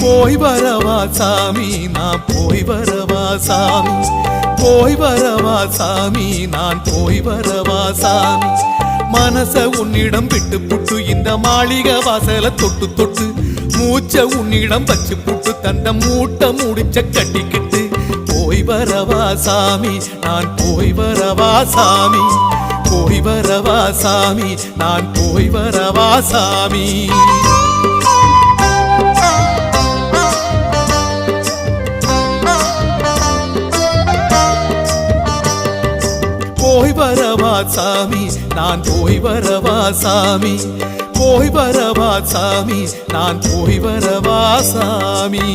போய் வரவா சாமி நான் போய் வரவா சாமி, போய் வரவா சாமி நான் போய் வரவா சாமி. மனச உன்னிடம் விட்டு புட்டு இந்த மாளிகை வாசல தொட்டு தொட்டு, மூச்ச உன்னிடம் வச்சு புட்டு தந்த மூட்டை முடிச்ச கட்டிக்கிட்டு, போய் வரவா சாமி நான் போய் வரவா சாமி, போய் வரவா சாமி நான் போய் வரவா சாமி. போய் வரவா சாமி நான் போய் வரவா சாமி, போய் வரவா சாமி நான் போய் வரவா சாமி.